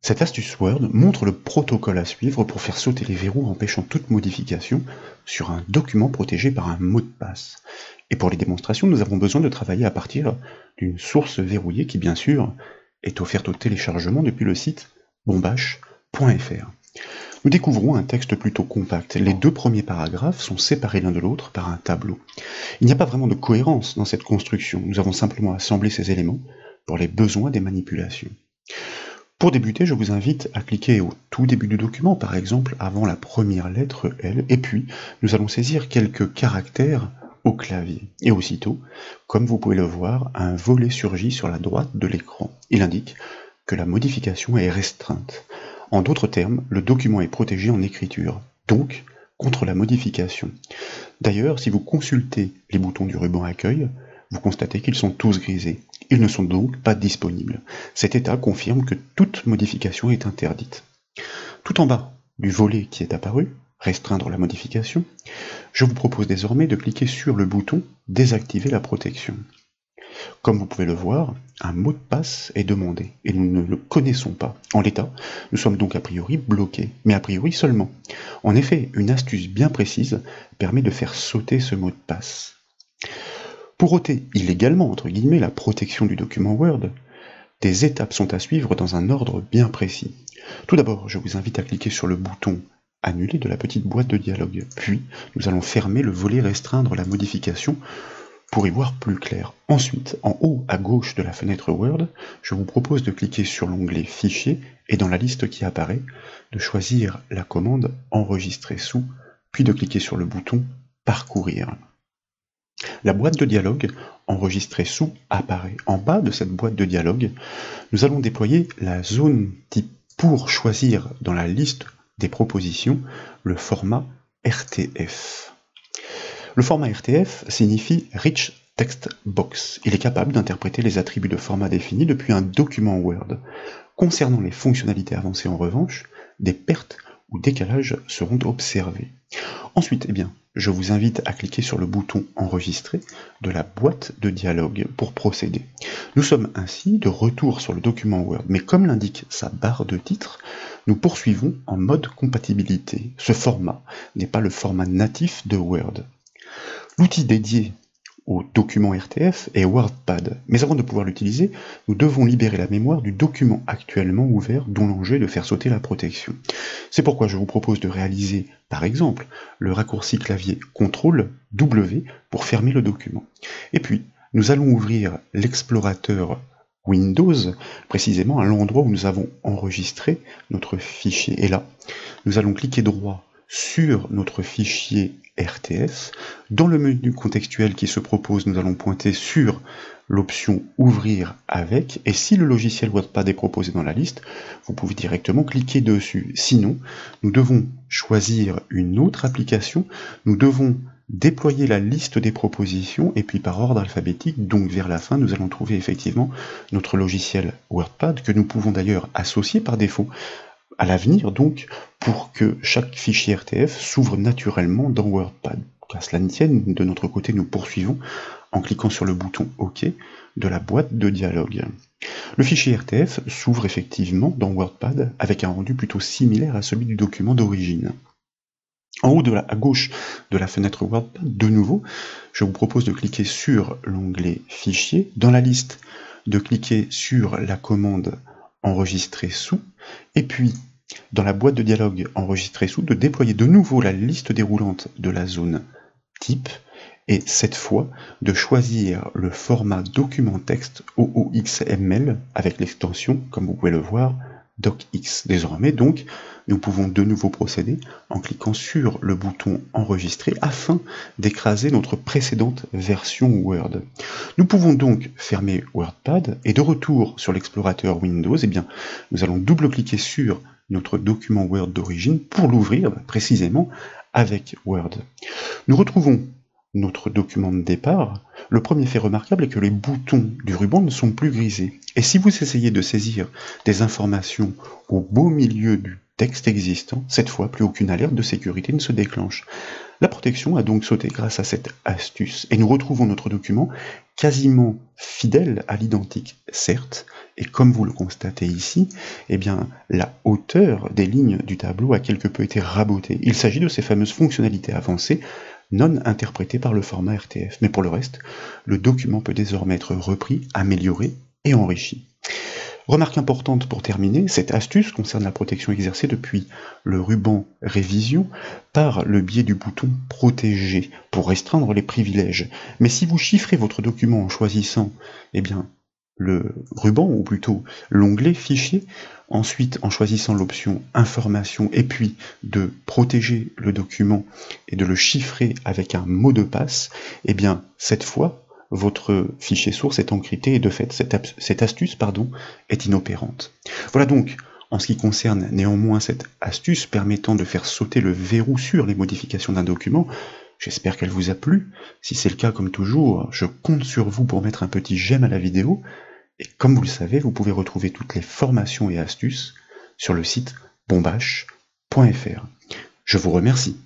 Cette astuce Word montre le protocole à suivre pour faire sauter les verrous empêchant toute modification sur un document protégé par un mot de passe. Et pour les démonstrations, nous avons besoin de travailler à partir d'une source verrouillée qui, bien sûr, est offerte au téléchargement depuis le site bombache.fr. Nous découvrons un texte plutôt compact. Les deux premiers paragraphes sont séparés l'un de l'autre par un tableau. Il n'y a pas vraiment de cohérence dans cette construction. Nous avons simplement assemblé ces éléments pour les besoins des manipulations. Pour débuter, je vous invite à cliquer au tout début du document, par exemple avant la première lettre L, et puis nous allons saisir quelques caractères au clavier. Et aussitôt, comme vous pouvez le voir, un volet surgit sur la droite de l'écran. Il indique que la modification est restreinte. En d'autres termes, le document est protégé en écriture, donc contre la modification. D'ailleurs, si vous consultez les boutons du ruban accueil, vous constatez qu'ils sont tous grisés. Ils ne sont donc pas disponibles. Cet état confirme que toute modification est interdite. Tout en bas du volet qui est apparu, restreindre la modification, je vous propose désormais de cliquer sur le bouton désactiver la protection. Comme vous pouvez le voir, un mot de passe est demandé et nous ne le connaissons pas. En l'état, nous sommes donc a priori bloqués, mais a priori seulement. En effet, une astuce bien précise permet de faire sauter ce mot de passe. Pour ôter illégalement, entre guillemets, la protection du document Word, des étapes sont à suivre dans un ordre bien précis. Tout d'abord, je vous invite à cliquer sur le bouton Annuler de la petite boîte de dialogue. Puis, nous allons fermer le volet Restreindre la modification pour y voir plus clair. Ensuite, en haut à gauche de la fenêtre Word, je vous propose de cliquer sur l'onglet Fichier et dans la liste qui apparaît, de choisir la commande Enregistrer sous, puis de cliquer sur le bouton Parcourir. La boîte de dialogue enregistrée sous apparaît. En bas de cette boîte de dialogue, nous allons déployer la zone type pour choisir dans la liste des propositions le format RTF. Le format RTF signifie Rich Text Box. Il est capable d'interpréter les attributs de format définis depuis un document Word. Concernant les fonctionnalités avancées en revanche, des pertes ou décalages seront observés. Ensuite, je vous invite à cliquer sur le bouton Enregistrer de la boîte de dialogue pour procéder. Nous sommes ainsi de retour sur le document Word, mais comme l'indique sa barre de titre, nous poursuivons en mode compatibilité. Ce format n'est pas le format natif de Word. L'outil dédié au document RTF est WordPad, mais avant de pouvoir l'utiliser, nous devons libérer la mémoire du document actuellement ouvert dont l'enjeu est de faire sauter la protection. C'est pourquoi je vous propose de réaliser, par exemple, le raccourci clavier CTRL-W pour fermer le document. Et puis, nous allons ouvrir l'explorateur Windows, précisément à l'endroit où nous avons enregistré notre fichier. Et là, nous allons cliquer droit sur notre fichier RTF. Dans le menu contextuel qui se propose, nous allons pointer sur l'option Ouvrir avec, et si le logiciel WordPad est proposé dans la liste, vous pouvez directement cliquer dessus. Sinon, nous devons choisir une autre application, nous devons déployer la liste des propositions, et puis par ordre alphabétique, donc vers la fin, nous allons trouver effectivement notre logiciel WordPad, que nous pouvons d'ailleurs associer par défaut à l'avenir, donc, pour que chaque fichier RTF s'ouvre naturellement dans WordPad. Qu'à cela ne tienne, de notre côté, nous poursuivons en cliquant sur le bouton OK de la boîte de dialogue. Le fichier RTF s'ouvre effectivement dans WordPad avec un rendu plutôt similaire à celui du document d'origine. En haut à gauche de la fenêtre WordPad, de nouveau, je vous propose de cliquer sur l'onglet Fichier, dans la liste de cliquer sur la commande Enregistrer sous, et puis dans la boîte de dialogue Enregistrer sous, de déployer de nouveau la liste déroulante de la zone type, et cette fois de choisir le format document texte OOXML avec l'extension, comme vous pouvez le voir, DocX. Désormais, donc, nous pouvons de nouveau procéder en cliquant sur le bouton Enregistrer afin d'écraser notre précédente version Word. Nous pouvons donc fermer WordPad et de retour sur l'explorateur Windows, nous allons double-cliquer sur notre document Word d'origine pour l'ouvrir précisément avec Word. Nous retrouvons notre document de départ. Le premier fait remarquable est que les boutons du ruban ne sont plus grisés. Et si vous essayez de saisir des informations au beau milieu du texte existant, cette fois plus aucune alerte de sécurité ne se déclenche. La protection a donc sauté grâce à cette astuce, et nous retrouvons notre document quasiment fidèle à l'identique, certes, et comme vous le constatez ici, eh bien, la hauteur des lignes du tableau a quelque peu été rabotée. Il s'agit de ces fameuses fonctionnalités avancées non interprétées par le format RTF. Mais pour le reste, le document peut désormais être repris, amélioré et enrichi. Remarque importante pour terminer, cette astuce concerne la protection exercée depuis le ruban Révision par le biais du bouton Protéger pour restreindre les privilèges. Mais si vous chiffrez votre document en choisissant le ruban, ou plutôt l'onglet Fichier, ensuite en choisissant l'option Information et puis de protéger le document et de le chiffrer avec un mot de passe, cette fois, votre fichier source est encrypté et de fait, cette astuce est inopérante. Voilà donc, en ce qui concerne néanmoins cette astuce permettant de faire sauter le verrou sur les modifications d'un document, j'espère qu'elle vous a plu. Si c'est le cas, comme toujours, je compte sur vous pour mettre un petit j'aime à la vidéo. Et comme vous le savez, vous pouvez retrouver toutes les formations et astuces sur le site bombache.fr. Je vous remercie.